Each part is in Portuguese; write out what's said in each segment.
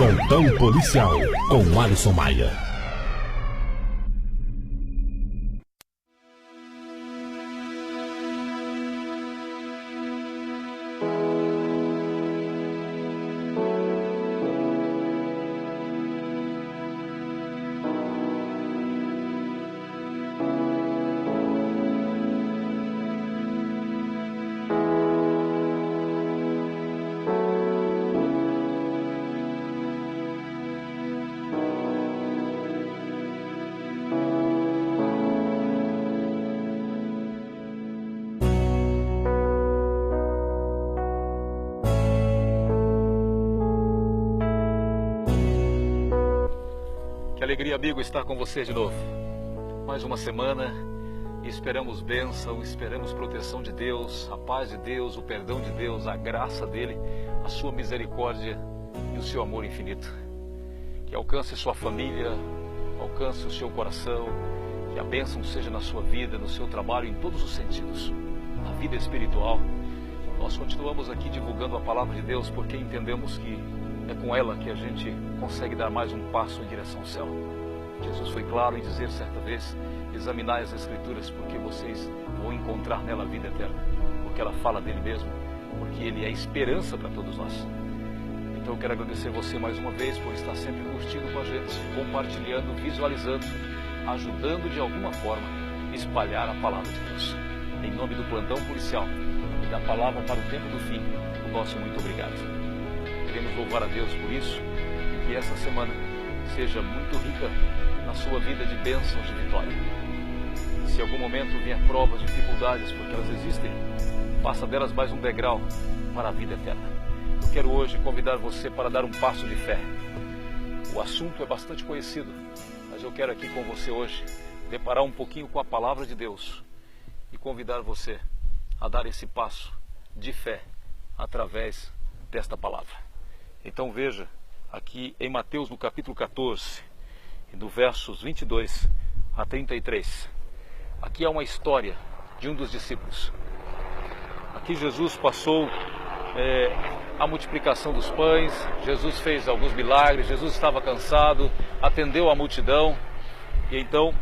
Plantão Policial, com Alisson Maia. Que alegria, amigo, estar com você de novo. Mais uma semana e esperamos bênção, esperamos proteção de Deus, a paz de Deus, o perdão de Deus, a graça dele, a sua misericórdia e o seu amor infinito. Que alcance sua família, alcance o seu coração, que a bênção seja na sua vida, no seu trabalho, em todos os sentidos, na vida espiritual. Nós continuamos aqui divulgando a palavra de Deus porque entendemos que é com ela que a gente consegue dar mais um passo em direção ao céu. Jesus foi claro em dizer certa vez: examinai as Escrituras, porque vocês vão encontrar nela a vida eterna. Porque ela fala dele mesmo, porque ele é a esperança para todos nós. Então eu quero agradecer você mais uma vez por estar sempre curtindo com a gente, compartilhando, visualizando, ajudando de alguma forma a espalhar a palavra de Deus. Em nome do Plantão Policial e da Palavra para o Tempo do Fim, o nosso muito obrigado. Queremos louvar a Deus por isso e que essa semana seja muito rica na sua vida de bênçãos, de vitória. Se em algum momento vier provas, dificuldades, porque elas existem, faça delas mais um degrau para a vida eterna. Eu quero hoje convidar você para dar um passo de fé. O assunto é bastante conhecido, mas eu quero aqui com você hoje deparar um pouquinho com a palavra de Deus e convidar você a dar esse passo de fé através desta palavra. Então veja, aqui em Mateus no capítulo 14, e no versos 22 a 33. Aqui é uma história de um dos discípulos. Aqui Jesus passou a multiplicação dos pães, Jesus fez alguns milagres, Jesus estava cansado, atendeu a multidão, e então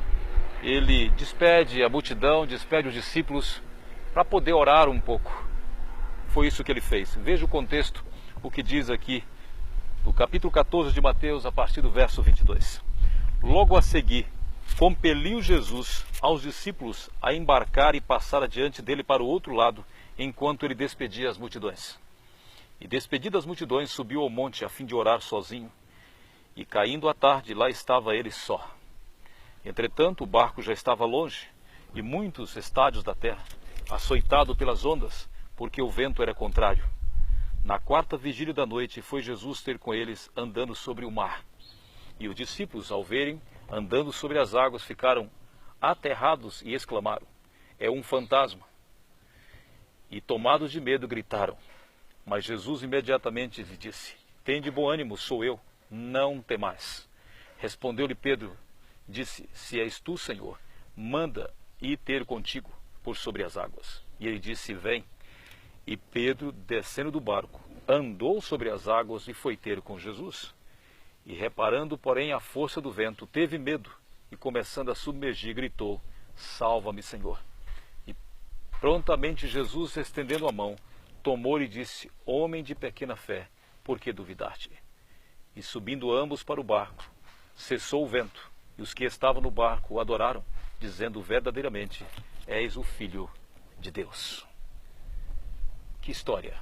ele despede a multidão, despede os discípulos para poder orar um pouco. Foi isso que ele fez. Veja o contexto, o que diz aqui no capítulo 14 de Mateus, a partir do verso 22. Logo a seguir, compeliu Jesus aos discípulos a embarcar e passar adiante dele para o outro lado, enquanto ele despedia as multidões. E despedidas as multidões, subiu ao monte a fim de orar sozinho. E caindo a tarde, lá estava ele só. Entretanto, o barco já estava longe, e muitos estádios da terra, açoitado pelas ondas, porque o vento era contrário. Na quarta vigília da noite, foi Jesus ter com eles andando sobre o mar. E os discípulos, ao verem andando sobre as águas, ficaram aterrados e exclamaram: é um fantasma. E tomados de medo, gritaram. Mas Jesus imediatamente lhe disse: tende bom ânimo, sou eu, não temais. Respondeu-lhe Pedro, disse: se és tu, Senhor, manda ir ter contigo por sobre as águas. E ele disse: vem. E Pedro, descendo do barco, andou sobre as águas e foi ter com Jesus. E reparando, porém, a força do vento, teve medo e, começando a submergir, gritou: salva-me, Senhor. E prontamente Jesus, estendendo a mão, tomou-lhe e disse: homem de pequena fé, por que duvidaste? E subindo ambos para o barco, cessou o vento, e os que estavam no barco o adoraram, dizendo: verdadeiramente és o Filho de Deus. Que história!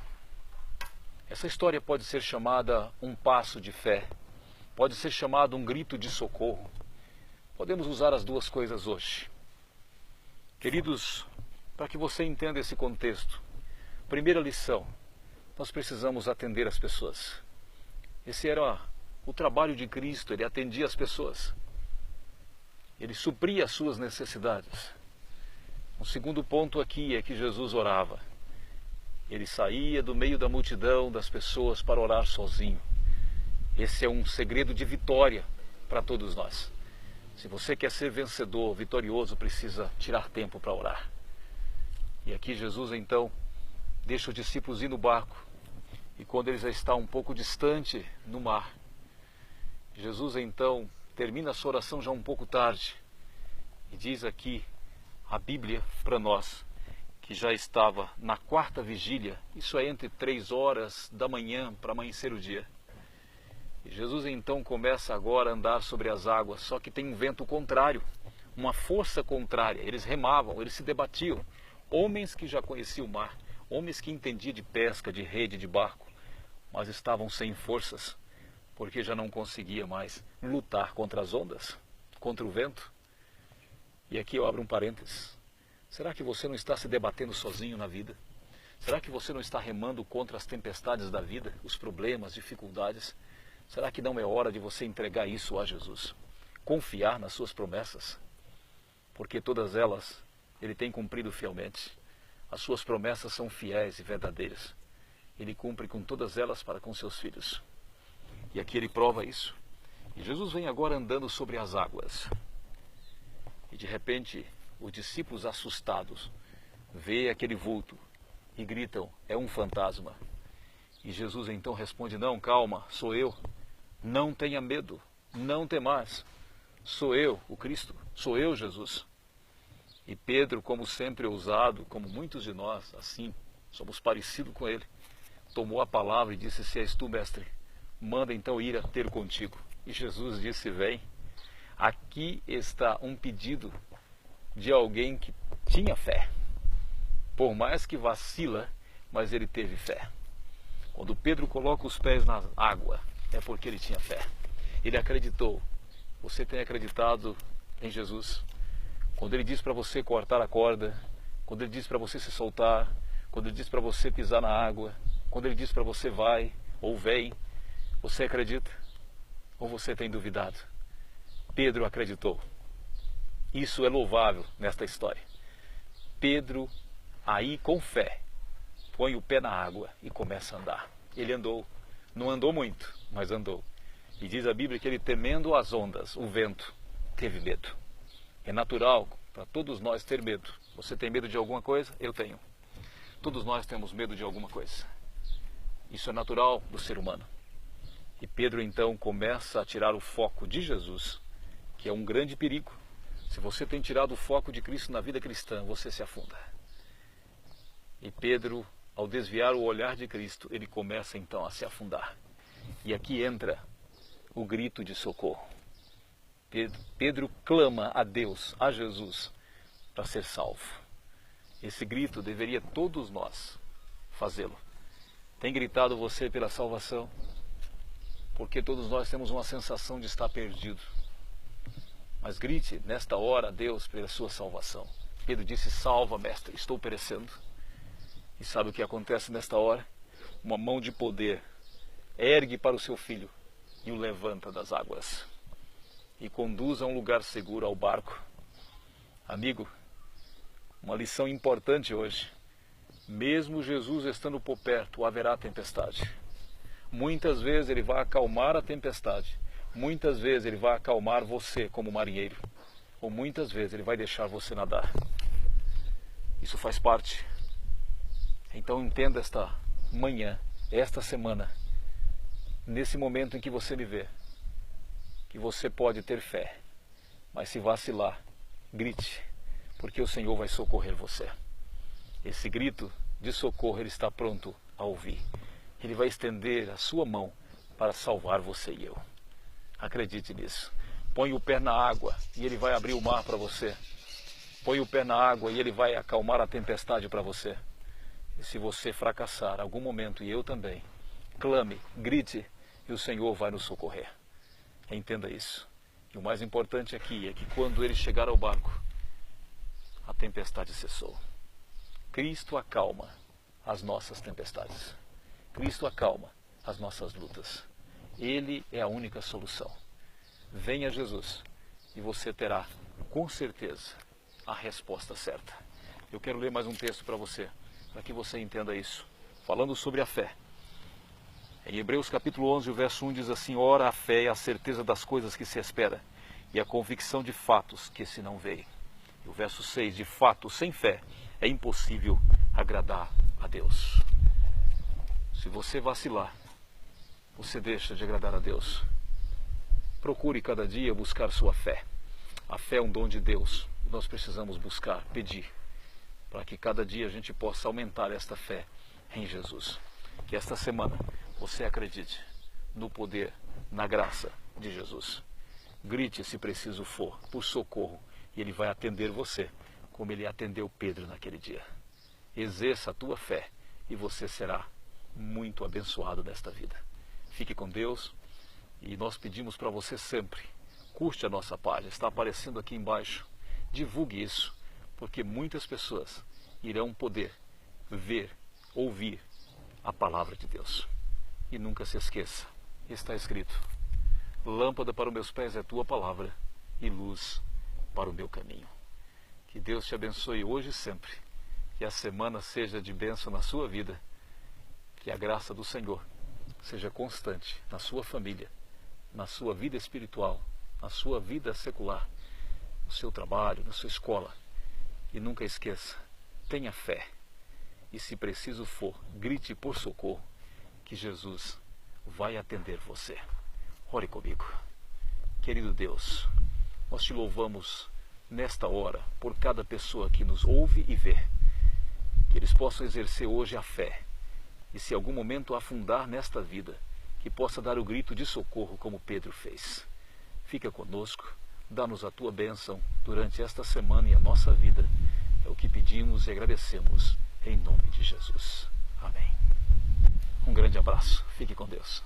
Essa história pode ser chamada um passo de fé, pode ser chamado um grito de socorro. Podemos usar as duas coisas hoje. Queridos, para que você entenda esse contexto, primeira lição, nós precisamos atender as pessoas. Esse era o trabalho de Cristo, ele atendia as pessoas. Ele supria as suas necessidades. Um segundo ponto aqui é que Jesus orava. Ele saía do meio da multidão das pessoas para orar sozinho. Esse é um segredo de vitória para todos nós. Se você quer ser vencedor, vitorioso, precisa tirar tempo para orar. E aqui Jesus então deixa os discípulos ir no barco. E quando ele já está um pouco distante no mar, Jesus então termina a sua oração já um pouco tarde e diz aqui a Bíblia para nós que já estava na quarta vigília, isso é entre 3 horas da manhã para amanhecer o dia. E Jesus então começa agora a andar sobre as águas, só que tem um vento contrário, uma força contrária. Eles remavam, eles se debatiam. Homens que já conheciam o mar, homens que entendiam de pesca, de rede, de barco, mas estavam sem forças, porque já não conseguia mais lutar contra as ondas, contra o vento. E aqui eu abro um parênteses. Será que você não está se debatendo sozinho na vida? Será que você não está remando contra as tempestades da vida, os problemas, dificuldades? Será que não é hora de você entregar isso a Jesus? Confiar nas suas promessas? Porque todas elas Ele tem cumprido fielmente. As suas promessas são fiéis e verdadeiras. Ele cumpre com todas elas para com seus filhos. E aqui Ele prova isso. E Jesus vem agora andando sobre as águas. E de repente, os discípulos assustados veem aquele vulto e gritam, é um fantasma. E Jesus então responde, não, calma, sou eu. Não tenha medo, não temais. Sou eu, o Cristo, sou eu, Jesus. E Pedro, como sempre ousado, como muitos de nós, assim, somos parecidos com ele, tomou a palavra e disse, se és tu, mestre, manda então ir a ter contigo. E Jesus disse, vem. Aqui está um pedido de alguém que tinha fé. Por mais que vacila, mas ele teve fé. Quando Pedro coloca os pés na água, é porque ele tinha fé. Ele acreditou. Você tem acreditado em Jesus? Quando ele diz para você cortar a corda, quando ele diz para você se soltar, quando ele diz para você pisar na água, quando ele diz para você vai ou vem, você acredita? Ou você tem duvidado? Pedro acreditou. Isso é louvável nesta história. Pedro, aí com fé, põe o pé na água e começa a andar. Ele andou, não andou muito, mas andou. E diz a Bíblia que ele, temendo as ondas, o vento, teve medo. É natural para todos nós ter medo. Você tem medo de alguma coisa? Eu tenho. Todos nós temos medo de alguma coisa. Isso é natural do ser humano. E Pedro então começa a tirar o foco de Jesus, que é um grande perigo. Se você tem tirado o foco de Cristo na vida cristã, você se afunda. E Pedro, ao desviar o olhar de Cristo, ele começa então a se afundar. E aqui entra o grito de socorro. Pedro clama a Deus, a Jesus, para ser salvo. Esse grito deveria todos nós fazê-lo. Tem gritado você pela salvação? Porque todos nós temos uma sensação de estar perdido. Mas grite nesta hora a Deus pela sua salvação. Pedro disse, salva, mestre, estou perecendo. E sabe o que acontece nesta hora? Uma mão de poder ergue para o seu filho e o levanta das águas. E conduz a um lugar seguro, ao barco. Amigo, uma lição importante hoje. Mesmo Jesus estando por perto, haverá tempestade. Muitas vezes Ele vai acalmar a tempestade. Muitas vezes Ele vai acalmar você como marinheiro. Ou muitas vezes Ele vai deixar você nadar. Isso faz parte. Então entenda esta manhã, esta semana, nesse momento em que você me vê, que você pode ter fé, mas se vacilar, grite, porque o Senhor vai socorrer você. Esse grito de socorro Ele está pronto a ouvir. Ele vai estender a sua mão para salvar você e eu. Acredite nisso. Põe o pé na água e Ele vai abrir o mar para você. Põe o pé na água e Ele vai acalmar a tempestade para você. E se você fracassar algum momento, e eu também, clame, grite, e o Senhor vai nos socorrer. Entenda isso. E o mais importante aqui é que quando Ele chegar ao barco, a tempestade cessou. Cristo acalma as nossas tempestades. Cristo acalma as nossas lutas. Ele é a única solução. Venha Jesus e você terá, com certeza, a resposta certa. Eu quero ler mais um texto para você, para que você entenda isso. Falando sobre a fé. Em Hebreus capítulo 11, o verso 1 diz assim, ora a fé é a certeza das coisas que se espera e a convicção de fatos que se não veem. E o verso 6, de fato, sem fé é impossível agradar a Deus. Se você vacilar, você deixa de agradar a Deus. Procure cada dia buscar sua fé. A fé é um dom de Deus. Nós precisamos buscar, pedir, para que cada dia a gente possa aumentar esta fé em Jesus. Que esta semana você acredite no poder, na graça de Jesus. Grite, se preciso for, por socorro, e Ele vai atender você, como Ele atendeu Pedro naquele dia. Exerça a tua fé e você será muito abençoado nesta vida. Fique com Deus e nós pedimos para você sempre, curte a nossa página, está aparecendo aqui embaixo, divulgue isso, porque muitas pessoas irão poder ver, ouvir a palavra de Deus. E nunca se esqueça, está escrito: lâmpada para os meus pés é a tua palavra e luz para o meu caminho. Que Deus te abençoe hoje e sempre. Que a semana seja de bênção na sua vida. Que a graça do Senhor seja constante na sua família, na sua vida espiritual, na sua vida secular, no seu trabalho, na sua escola. E nunca esqueça, tenha fé. E se preciso for, grite por socorro, que Jesus vai atender você. Ore comigo. Querido Deus, nós te louvamos nesta hora por cada pessoa que nos ouve e vê. Que eles possam exercer hoje a fé. E se algum momento afundar nesta vida, que possa dar o grito de socorro como Pedro fez. Fica conosco, dá-nos a tua bênção durante esta semana e a nossa vida. É o que pedimos e agradecemos em nome de Jesus. Amém. Um grande abraço. Fique com Deus.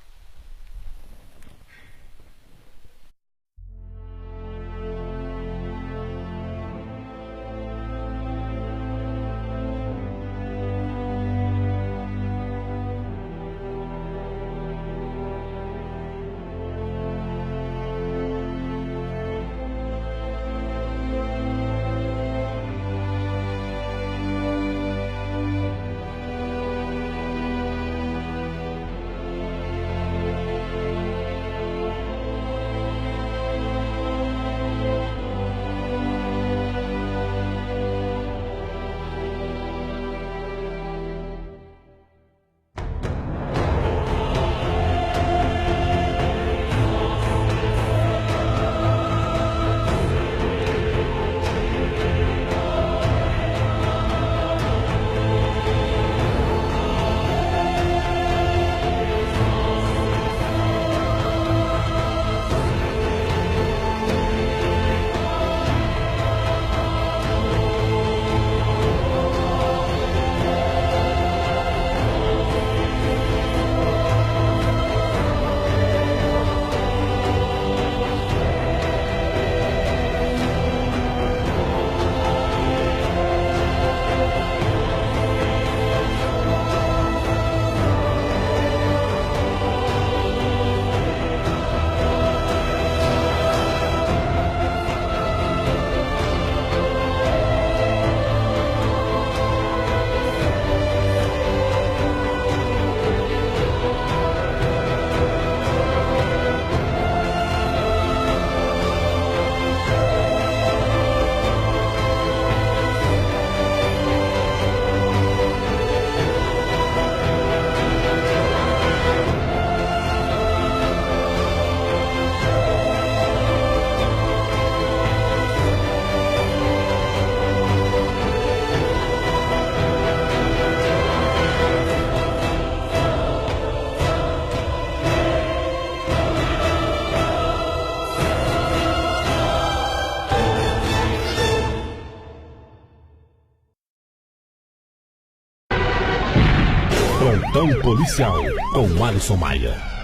Plantão policial com Alisson Maia.